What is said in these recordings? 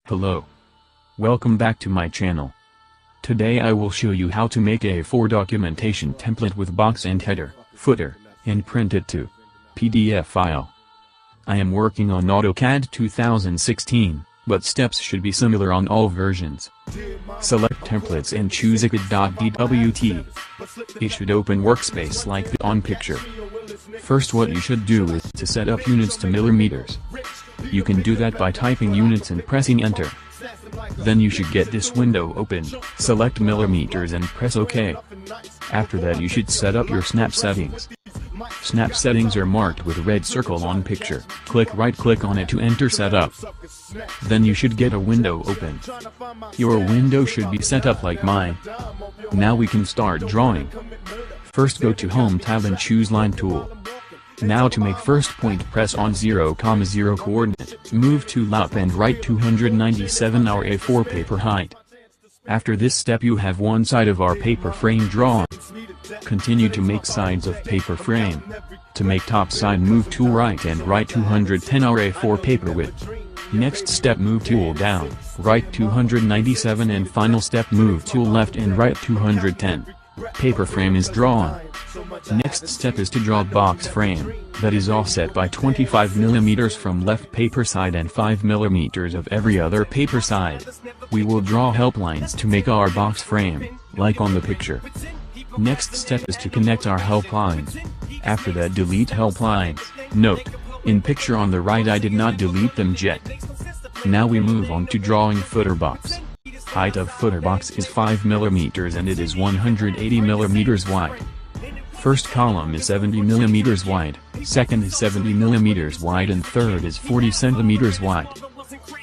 Hello. Welcome back to my channel. Today I will show you how to make a A4 documentation template with box and header, footer, and print it to PDF file. I am working on AutoCAD 2016, but steps should be similar on all versions. Select templates and choose AutoCAD.dwt. It should open workspace like the on picture. First, what you should do is to set up units to millimeters. You can do that by typing units and pressing enter. Then you should get this window opened, select millimeters and press OK. After that you should set up your snap settings. Snap settings are marked with a red circle on picture. Right click on it to enter setup. Then you should get a window open. Your window should be set up like mine. Now we can start drawing. First go to Home tab and choose Line tool. Now to make first point press on 0, 0 coordinate, move tool up and write 297 our A4 paper height. After this step you have one side of our paper frame drawn. Continue to make sides of paper frame. To make top side move tool right and write 210 our A4 paper width. Next step move tool down, write 297 and final step move tool left and write 210. Paper frame is drawn. Next step is to draw box frame, that is offset by 25 mm from left paper side and 5 mm of every other paper side. We will draw help lines to make our box frame, like on the picture. Next step is to connect our help lines. After that delete help lines. Note, in picture on the right I did not delete them yet. Now we move on to drawing footer box. Height of footer box is 5 mm and it is 180 mm wide. First column is 70 mm wide, second is 70 mm wide and third is 40 cm wide.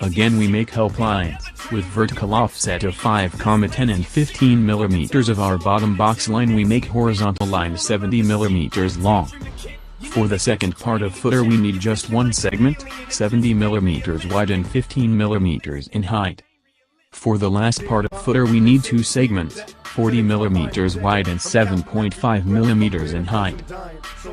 Again we make help lines, with vertical offset of 5, 10 and 15 mm of our bottom box line we make horizontal line 70 mm long. For the second part of footer we need just one segment, 70 mm wide and 15 mm in height. For the last part of footer we need two segments, 40 mm wide and 7.5 mm in height.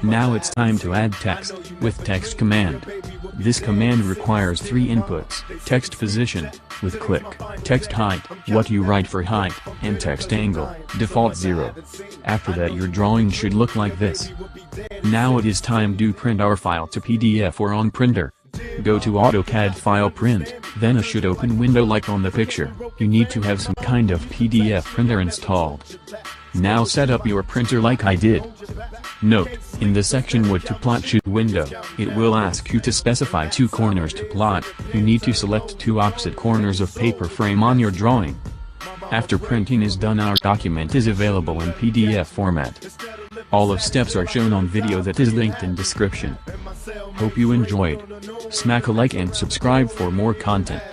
Now it's time to add text, with text command. This command requires three inputs, text position, with click, text height, what you write for height, and text angle, default 0. After that your drawing should look like this. Now it is time to print our file to PDF or on printer. Go to AutoCAD File Print, then a should open window like on the picture. You need to have some kind of PDF printer installed. Now set up your printer like I did. Note, in the section What to plot should window, it will ask you to specify two corners to plot. You need to select two opposite corners of paper frame on your drawing. After printing is done our document is available in PDF format. All of steps are shown on video that is linked in description. Hope you enjoyed. Smack a like and subscribe for more content.